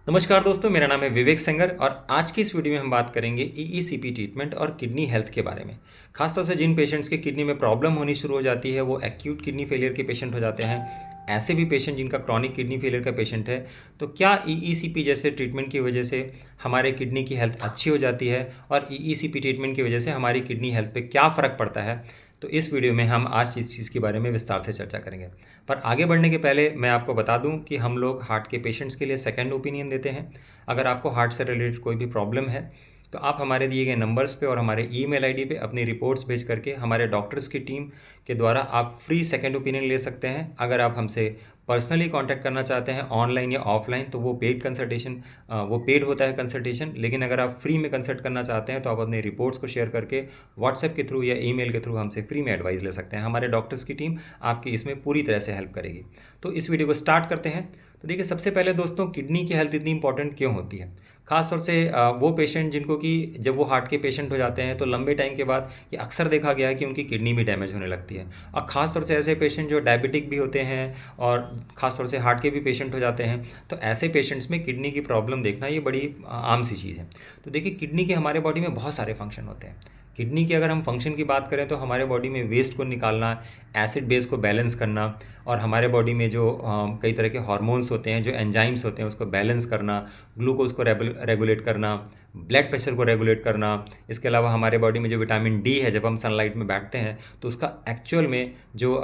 नमस्कार दोस्तों, मेरा नाम है विवेक सेंगर और आज की इस वीडियो में हम बात करेंगे ईईसीपी ट्रीटमेंट और किडनी हेल्थ के बारे में। खासतौर से जिन पेशेंट्स के किडनी में प्रॉब्लम होनी शुरू हो जाती है वो एक्यूट किडनी फेलियर के पेशेंट हो जाते हैं। ऐसे भी पेशेंट जिनका क्रॉनिक किडनी फेलियर का पेशेंट है, तो क्या ईईसीपी जैसे ट्रीटमेंट की वजह से हमारे किडनी की हेल्थ अच्छी हो जाती है और ईईसीपी ट्रीटमेंट की वजह से हमारी किडनी हेल्थ पे क्या फ़र्क पड़ता है। तो इस वीडियो में हम आज इस चीज़ के बारे में विस्तार से चर्चा करेंगे। पर आगे बढ़ने के पहले मैं आपको बता दूं कि हम लोग हार्ट के पेशेंट्स के लिए सेकंड ओपिनियन देते हैं। अगर आपको हार्ट से रिलेटेड कोई भी प्रॉब्लम है तो आप हमारे दिए गए नंबर्स पे और हमारे ईमेल आईडी पे अपनी रिपोर्ट्स भेज करके हमारे डॉक्टर्स की टीम के द्वारा आप फ्री सेकंड ओपिनियन ले सकते हैं। अगर आप हमसे पर्सनली कांटेक्ट करना चाहते हैं ऑनलाइन या ऑफलाइन तो वो पेड होता है कंसल्टेशन। लेकिन अगर आप फ्री में कंसल्ट करना चाहते हैं तो आप अपने रिपोर्ट्स को शेयर करके व्हाट्सएप के थ्रू या ईमेल के थ्रू हमसे फ्री में एडवाइस ले सकते हैं। हमारे डॉक्टर्स की टीम आपकी इसमें पूरी तरह से हेल्प करेगी। तो इस वीडियो को स्टार्ट करते हैं। तो देखिए, सबसे पहले दोस्तों, किडनी की हेल्थ इतनी इंपॉर्टेंट क्यों होती है? खासतौर से वो पेशेंट जिनको कि जब वो हार्ट के पेशेंट हो जाते हैं तो लंबे टाइम के बाद ये अक्सर देखा गया है कि उनकी किडनी भी डैमेज होने लगती है। और ख़ासतौर से ऐसे पेशेंट जो डायबिटिक भी होते हैं और ख़ासतौर से हार्ट के भी पेशेंट हो जाते हैं, तो ऐसे पेशेंट्स में किडनी की प्रॉब्लम देखना ये बड़ी आम सी चीज़ है। तो देखिए, किडनी के हमारे बॉडी में बहुत सारे फंक्शन होते हैं। किडनी की अगर हम फंक्शन की बात करें तो हमारे बॉडी में वेस्ट को निकालना, एसिड बेस को बैलेंस करना और हमारे बॉडी में जो कई तरह के हार्मोन्स होते हैं, जो एंजाइम्स होते हैं, उसको बैलेंस करना, ग्लूकोज को रेगुलेट करना, ब्लड प्रेशर को रेगुलेट करना। इसके अलावा हमारे बॉडी में जो विटामिन डी है, जब हम सनलाइट में बैठते हैं तो उसका एक्चुअल में जो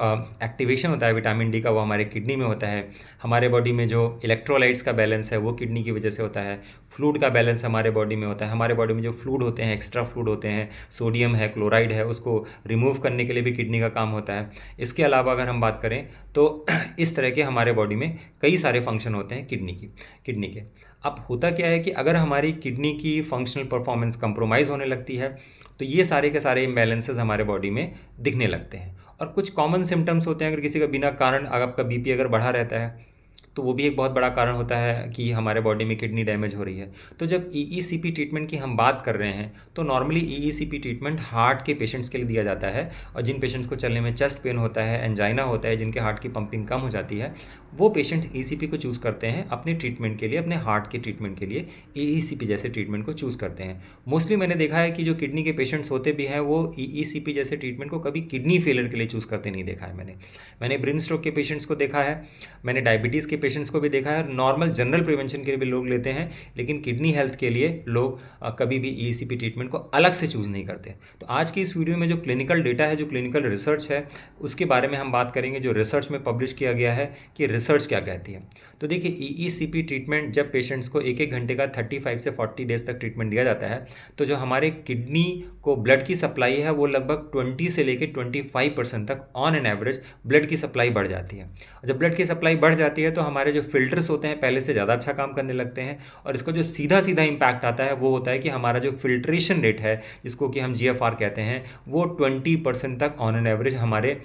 एक्टिवेशन होता है विटामिन डी का, वो हमारे किडनी में होता है। हमारे बॉडी में जो इलेक्ट्रोलाइट्स का बैलेंस है वो किडनी की वजह से होता है। फ्लूइड का बैलेंस हमारे बॉडी में होता है। हमारे बॉडी में जो फ्लूइड होते हैं, एक्स्ट्रा फ्लूइड होते हैं, सोडियम है, क्लोराइड है, उसको रिमूव करने के लिए भी किडनी का काम होता है। इसके अलावा अगर हम बात करें तो इस तरह के हमारे बॉडी में कई सारे फंक्शन होते हैं किडनी के। अब होता क्या है कि अगर हमारी किडनी की फंक्शनल परफॉर्मेंस कंप्रोमाइज़ होने लगती है तो ये सारे के सारे इम्बैलेंसेस हमारे बॉडी में दिखने लगते हैं। और कुछ कॉमन सिम्टम्स होते हैं। अगर किसी का बिना कारण अगर आपका बीपी अगर बढ़ा रहता है तो वो भी एक बहुत बड़ा कारण होता है कि हमारे बॉडी में किडनी डैमेज हो रही है। तो जब ईईसीपी ट्रीटमेंट की हम बात कर रहे हैं तो नॉर्मली ईईसीपी ट्रीटमेंट हार्ट के पेशेंट्स के लिए दिया जाता है। और जिन पेशेंट्स को चलने में चेस्ट पेन होता है, एंजाइना होता है, जिनके हार्ट की पंपिंग कम हो जाती है, वो पेशेंट ईईसीपी को चूज़ करते हैं अपने ट्रीटमेंट के लिए, अपने हार्ट के ट्रीटमेंट के लिए ईईसीपी जैसे ट्रीटमेंट को चूज़ करते हैं। मोस्टली मैंने देखा है कि जो किडनी के पेशेंट्स होते भी हैं वो ईईसीपी जैसे ट्रीटमेंट को कभी किडनी फेलियर के लिए चूज़ करते नहीं देखा है। मैंने ब्रेन स्ट्रोक के पेशेंट्स को देखा है, मैंने डायबिटीज़ के पेशेंट्स को भी देखा है, नॉर्मल जनरल प्रिवेंशन के लिए भी लोग लेते हैं। लेकिन किडनी हेल्थ के लिए लोग कभी भी ईईसीपी ट्रीटमेंट को अलग से चूज़ नहीं करते। तो आज की इस वीडियो में जो क्लिनिकल डेटा है, जो क्लिनिकल रिसर्च है, उसके बारे में हम बात करेंगे, जो रिसर्च में पब्लिश किया गया है कि रिसर्च क्या कहती है। तो देखिए, ईईसीपी ट्रीटमेंट जब पेशेंट्स को एक घंटे का 35 से 40 डेज तक ट्रीटमेंट दिया जाता है तो जो हमारे किडनी को ब्लड की सप्लाई है वो लगभग 20 से लेकर 25% तक ऑन एन एवरेज ब्लड की सप्लाई बढ़ जाती है। जब ब्लड की सप्लाई बढ़ जाती है तो हमारे जो फिल्टर्स होते हैं पहले से ज़्यादा अच्छा काम करने लगते हैं। और इसका जो सीधा सीधा इम्पैक्ट आता है वो होता है कि हमारा जो फिल्ट्रेशन रेट है, जिसको कि हम जीएफआर कहते हैं, वो 20% तक ऑन एन एवरेज हमारे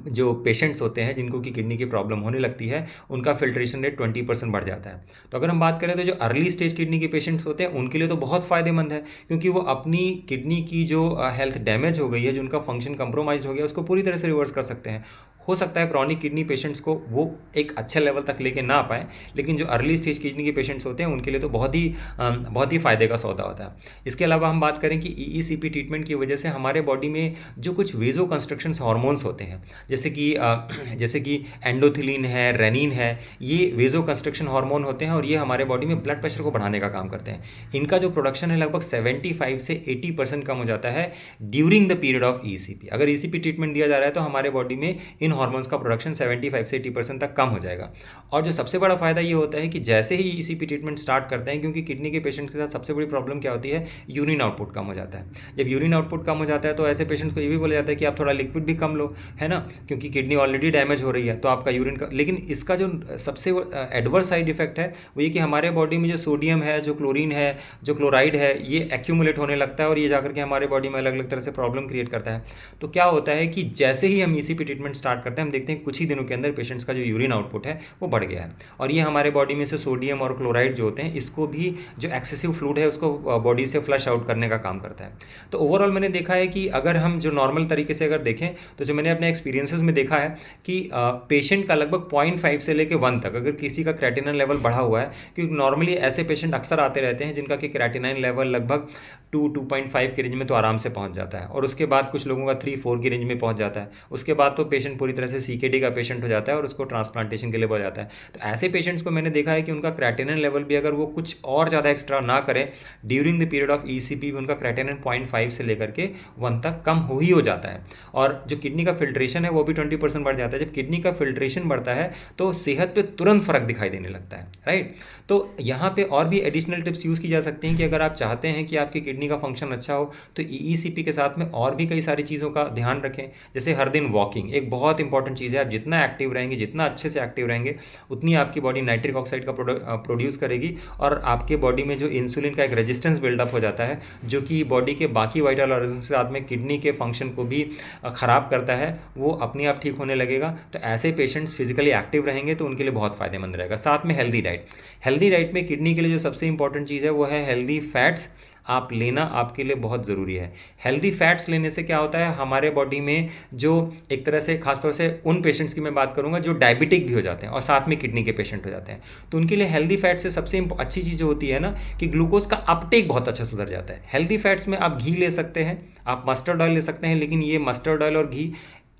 जो पेशेंट्स होते हैं जिनको कि किडनी की प्रॉब्लम होने लगती है उनका फिल्ट्रेशन रेट 20% बढ़ जाता है। तो अगर हम बात करें तो जो अर्ली स्टेज किडनी के पेशेंट्स होते हैं उनके लिए तो बहुत फ़ायदेमंद है, क्योंकि वो अपनी किडनी की जो हेल्थ डैमेज हो गई है, जो उनका फंक्शन कंप्रोमाइज हो गया, उसको पूरी तरह से रिवर्स कर सकते हैं। हो सकता है क्रॉनिक किडनी पेशेंट्स को वो एक अच्छे लेवल तक लेके ना पाएँ, लेकिन जो अर्ली स्टेज किडनी के पेशेंट्स होते हैं उनके लिए तो बहुत ही फ़ायदे का सौदा होता है। इसके अलावा हम बात करें कि ईईसीपी ट्रीटमेंट की वजह से हमारे बॉडी में जो कुछ वेजो कंस्ट्रक्शन हार्मोन्स होते हैं, जैसे कि एंडोथिलीन है, रेनिन है, ये वेजो कंस्ट्रक्शन हार्मोन होते हैं और ये हमारे बॉडी में ब्लड प्रेशर को बढ़ाने का काम करते हैं। इनका जो प्रोडक्शन है लगभग 75 से 80% कम हो जाता है during the period of ECP. अगर ईसीपी ट्रीटमेंट दिया जा रहा है तो हमारे बॉडी में इन हार्मोन्स का प्रोडक्शन 75 से 80% तक कम हो जाएगा। और जो सबसे बड़ा फायदा ये होता है कि जैसे ही ईसीपी ट्रीटमेंट स्टार्ट करते हैं, क्योंकि किडनी के पेशेंट्स के साथ सबसे बड़ी प्रॉब्लम क्या होती है, यूरिन आउटपुट कम हो जाता है। जब यूरिन आउटपुट कम हो जाता है तो ऐसे पेशेंट्स को ये भी बोला जाता है कि आप थोड़ा लिक्विड भी कम लो, है ना, क्योंकि किडनी ऑलरेडी डैमेज हो रही है तो आपका यूरिन का। लेकिन इसका जो सबसे एडवर्स साइड इफेक्ट है वो ये कि हमारे बॉडी में जो सोडियम है, जो क्लोरीन है, जो क्लोराइड है, ये एक्यूमुलेट होने लगता है और ये जाकर के हमारे बॉडी में अलग अलग तरह से प्रॉब्लम क्रिएट करता है। तो क्या होता है कि जैसे ही हम ईसीपी ट्रीटमेंट स्टार्ट स्टार्ट करते हैं, हम देखते हैं कुछ ही दिनों के अंदर पेशेंट्स का जो यूरिन आउटपुट है वो बढ़ गया है। और ये हमारे बॉडी में से सोडियम और क्लोराइड जो होते हैं, इसको भी जो एक्सेसिव फ्लूइड है उसको बॉडी से फ्लश आउट करने का काम करता है। तो ओवरऑल मैंने देखा है कि अगर हम जो नॉर्मल तरीके से अगर देखें, तो जो मैंने अपने एक्सपीरियंसेस में देखा है कि पेशेंट का लगभग 0.5 से लेकर 1 तक अगर किसी का क्रेटिनिन लेवल बढ़ा हुआ है, क्योंकि नॉर्मली ऐसे पेशेंट अक्सर आते रहते हैं जिनका कि क्रेटिनिन लेवल लगभग 2.5 की रेंज में तो आराम से पहुंच जाता है, और उसके बाद कुछ लोगों का 3-4 की रेंज में पहुंच जाता है। उसके बाद तो पेशेंट पूरी तरह से CKD का पेशेंट हो जाता है और उसको ट्रांसप्लांटेशन के लिए बोला जाता है। तो ऐसे पेशेंट्स को मैंने देखा है कि उनका क्रेटिनिन लेवल भी अगर वो कुछ और ज़्यादा एक्स्ट्रा ना करें during the period of ECP, उनका क्रेटिनिन 0.5 से लेकर के 1 तक कम हो जाता है। और जो किडनी का फिल्ट्रेशन है वो भी 20% बढ़ जाता है। जब किडनी का फिल्ट्रेशन बढ़ता है तो सेहत पे तुरंत फर्क दिखाई देने लगता है, राइट। तो यहाँ पे और भी एडिशनल टिप्स यूज़ की जा सकती हैं कि अगर आप चाहते हैं कि आपकी किडनी का फंक्शन अच्छा हो तो ECP के साथ में और भी कई सारी चीज़ों का ध्यान रखें। जैसे हर दिन वॉकिंग एक बहुत इंपॉर्टेंट चीज़ है। आप जितना एक्टिव रहेंगे, जितना अच्छे से एक्टिव रहेंगे, उतनी आपकी बॉडी नाइट्रिक ऑक्साइड का प्रोड्यूस करेगी, और आपके बॉडी में जो इंसुलिन का एक रेजिस्टेंस बिल्डअप हो जाता है जो कि बॉडी के बाकी वाइटल ऑर्गन्स के साथ में किडनी के फंक्शन को भी ख़राब करता है, वो अपने आप ठीक होने लगेगा। तो ऐसे पेशेंट्स फिजिकली एक्टिव रहेंगे तो उनके लिए बहुत फ़ायदेमंद रहेगा। साथ में हेल्दी डाइट। हेल्दी डाइट में किडनी के लिए जो सबसे इंपॉर्टेंट चीज़ है वो है हेल्दी फैट्स आप लेना आपके लिए बहुत ज़रूरी है। हेल्दी फैट्स लेने से क्या होता है, हमारे बॉडी में जो एक तरह से खासतौर से उन पेशेंट्स की मैं बात करूंगा जो डायबिटिक भी हो जाते हैं और साथ में किडनी के पेशेंट हो जाते हैं, तो उनके लिए हेल्दी फैट से सबसे अच्छी चीज़ जो होती है ना कि ग्लूकोज का अपटेक बहुत अच्छा सुधर जाता है। हेल्दी फैट्स में आप घी ले सकते हैं, आप मस्टर्ड ऑयल ले सकते हैं, लेकिन ये मस्टर्ड ऑयल और घी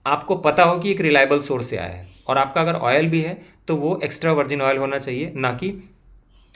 आपको पता हो कि एक रिलायबल सोर्स से आया है, और आपका अगर ऑयल भी है तो वो एक्स्ट्रा वर्जिन ऑयल होना चाहिए, ना कि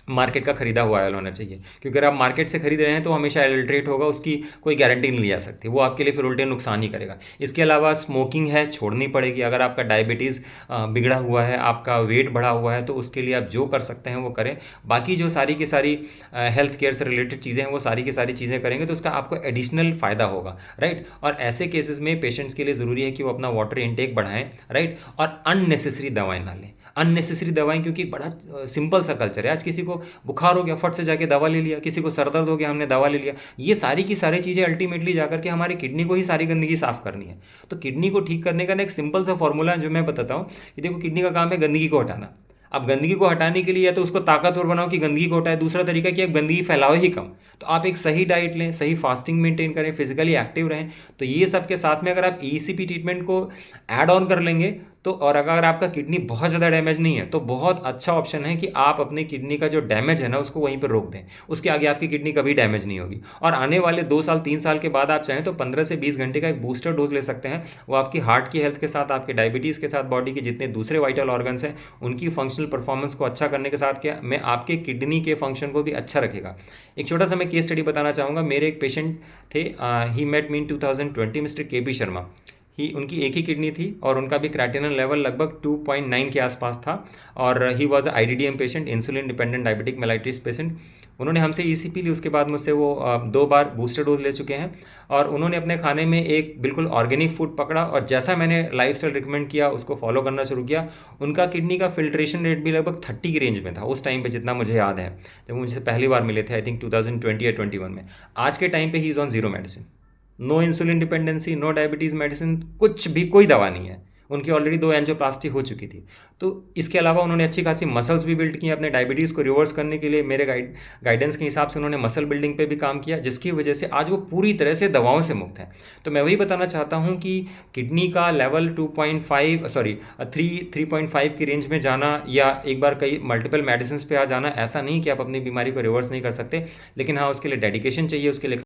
मार्केट का खरीदा हुआ ऑयल होना चाहिए। क्योंकि अगर आप मार्केट से खरीद रहे हैं तो हमेशा एडल्ट्रेट होगा, उसकी कोई गारंटी नहीं ली जा सकती, वो आपके लिए फिर उल्टे नुकसान ही करेगा। इसके अलावा स्मोकिंग है, छोड़नी पड़ेगी। अगर आपका डायबिटीज़ बिगड़ा हुआ है, आपका वेट बढ़ा हुआ है, तो उसके लिए आप जो कर सकते हैं वो करें। बाकी जो सारी की सारी हेल्थ केयर से रिलेटेड चीज़ें हैं वो सारी की सारी चीज़ें करेंगे तो उसका आपको एडिशनल फ़ायदा होगा, राइट। और ऐसे केसेस में पेशेंट्स के लिए ज़रूरी है कि वो अपना वाटर इनटेक बढ़ाएं, राइट, और अननेसेसरी दवाएं ना लें। अननेसेसरी दवाएं, क्योंकि बड़ा सिंपल सा कल्चर है। आज किसी को बुखार हो गया, फट से जाके दवा ले लिया, किसी को सर दर्द हो गया, हमने दवा ले लिया। ये सारी की सारी चीज़ें अल्टीमेटली जाकर के हमारी किडनी को ही सारी गंदगी साफ करनी है। तो किडनी को ठीक करने का ना एक सिंपल सा फॉर्मूला जो मैं बताता हूँ कि देखो, किडनी का काम है गंदगी को हटाना। अब गंदगी को हटाने के लिए या तो उसको ताकतवर बनाओ कि गंदगी को हटाए, दूसरा तरीका कि आप गंदगी फैलाओ ही कम। तो आप एक सही डाइट लें, सही फास्टिंग मेंटेन करें, फिजिकली एक्टिव रहें। तो ये सब के साथ में अगर आप ECP ट्रीटमेंट को ऐड ऑन कर लेंगे तो, और अगर आपका किडनी बहुत ज़्यादा डैमेज नहीं है तो बहुत अच्छा ऑप्शन है कि आप अपनी किडनी का जो डैमेज है ना उसको वहीं पर रोक दें। उसके आगे आपकी किडनी कभी डैमेज नहीं होगी। और आने वाले 2 साल 3 साल के बाद आप चाहें तो 15 से 20 घंटे का एक बूस्टर डोज ले सकते हैं। वो आपकी हार्ट की हेल्थ के साथ, आपके डायबिटीज़ के साथ, बॉडी के जितने दूसरे वाइटल ऑर्गन्स हैं उनकी फंक्शनल परफॉर्मेंस को अच्छा करने के साथ क्या मैं आपके किडनी के फंक्शन को भी अच्छा रखेगा। एक छोटा सा मैं केस स्टडी बताना चाहूँगा। मेरे एक पेशेंट थे, he met me in 2020, mister KP Sharma. उनकी एक ही किडनी थी और उनका भी क्रेटिनिन लेवल लगभग 2.9 के आसपास था, और he was IDDM patient, insulin dependent diabetic mellitus patient. उन्होंने हमसे ECP ली, उसके बाद मुझसे वो 2 बार बूस्टर डोज ले चुके हैं, और उन्होंने अपने खाने में एक बिल्कुल ऑर्गेनिक फूड पकड़ा और जैसा मैंने लाइफस्टाइल रिकमेंड किया उसको फॉलो करना शुरू किया। उनका किडनी का फिल्ट्रेशन रेट भी लगभग 30 की रेंज में था उस टाइम पे, जितना मुझे याद है जब मुझे पहली बार मिले थे, आई थिंक 2020 या 21 में। आज के टाइम पे he is on 0 medicine, no insulin dependency, no diabetes medicine, कुछ भी कोई दवा नहीं है। उनकी ऑलरेडी 2 एंजियोप्लास्टी हो चुकी थी। तो इसके अलावा उन्होंने अच्छी खासी मसल्स भी बिल्ड की अपने डायबिटीज़ को रिवर्स करने के लिए। मेरे गाइडेंस के हिसाब से उन्होंने मसल बिल्डिंग पे भी काम किया, जिसकी वजह से आज वो पूरी तरह से दवाओं से मुक्त है। तो मैं वही बताना चाहता हूँ कि किडनी का लेवल 3.5 की रेंज में जाना या एक बार कई मल्टीपल मेडिसिन पे आ जाना, ऐसा नहीं कि आप अपनी बीमारी को रिवर्स नहीं कर सकते, लेकिन हाँ उसके लिए डेडिकेशन चाहिए, उसके लिए